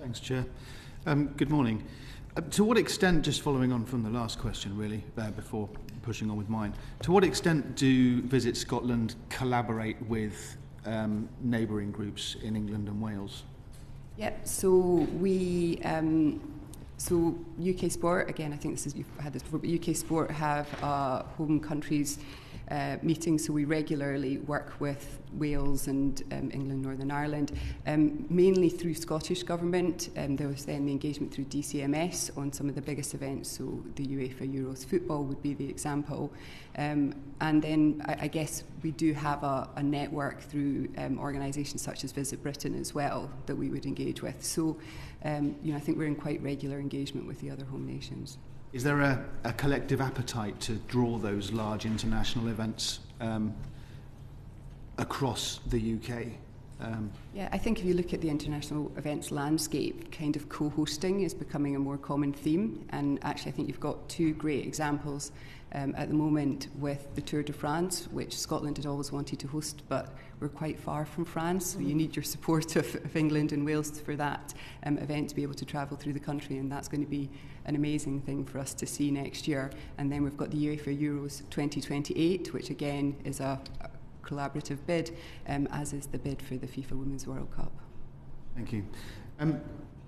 Thanks, Chair. Good morning. To what extent, just following on from the last question really, before pushing on with mine, to what extent do Visit Scotland collaborate with neighbouring groups in England and Wales? Yep, so we, so UK Sport, again, I think you've had this before, but UK Sport have home countries meetings, so we regularly work with Wales and England, Northern Ireland, mainly through Scottish Government. There was then the engagement through DCMS on some of the biggest events, so the UEFA Euros football would be the example. And then I guess we do have a network through organisations such as Visit Britain as well that we would engage with. So I think we're in quite regular engagement with the other home nations. Is there a collective appetite to draw those large international events across the UK? Yeah, I think if you look at the international events landscape, kind of co-hosting is becoming a more common theme. And actually, I think you've got two great examples at the moment with the Tour de France, which Scotland had always wanted to host, but we're quite far from France. So you need your support of England and Wales for that event to be able to travel through the country. And that's going to be an amazing thing for us to see next year. And then we've got the UEFA Euros 2028, which again is a collaborative bid, as is the bid for the FIFA Women's World Cup. Thank you.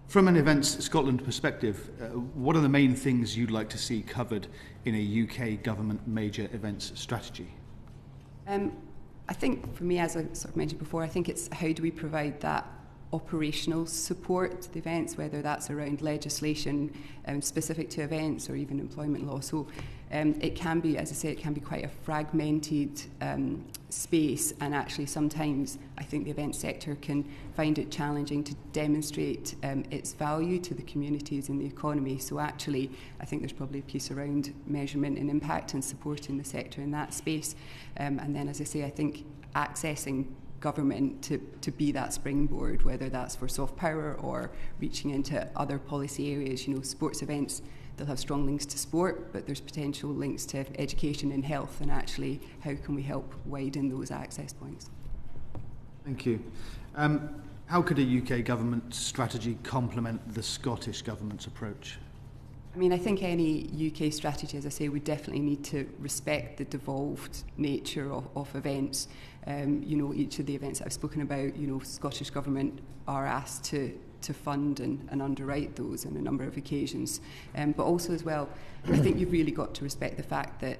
From an Events Scotland perspective, what are the main things you'd like to see covered in a UK government major events strategy? I think for me, as I sort of mentioned before, I think it's how do we provide that operational support to the events, whether that's around legislation specific to events or even employment law. So it can be, as I say, it can be quite a fragmented space, and actually sometimes I think the event sector can find it challenging to demonstrate its value to the communities and the economy. So actually I think there's probably a piece around measurement and impact and supporting the sector in that space. And then, as I say, I think accessing government to be that springboard, whether that's for soft power or reaching into other policy areas. You know, sports events, they'll have strong links to sport, but there's potential links to education and health, and actually how can we help widen those access points? Thank you. How could a UK government strategy complement the Scottish government's approach? I mean, I think any UK strategy, as I say, would definitely need to respect the devolved nature of events. Each of the events that I've spoken about, Scottish Government are asked to fund and underwrite those on a number of occasions. But also as well, I think you've really got to respect the fact that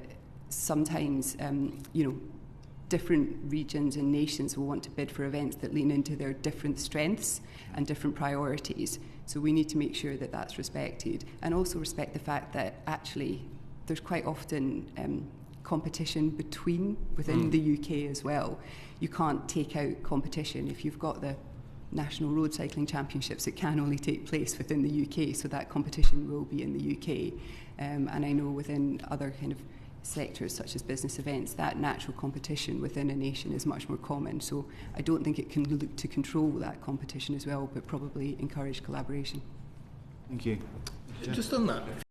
sometimes, different regions and nations will want to bid for events that lean into their different strengths and different priorities. So we need to make sure that that's respected, and also respect the fact that actually there's quite often competition within the UK as well. You can't take out competition. If you've got the National Road Cycling Championships, it can only take place within the UK, so that competition will be in the UK. And I know within other kind of sectors such as business events, that natural competition within a nation is much more common. So I don't think it can look to control that competition as well, but probably encourage collaboration. Thank you. Just on that,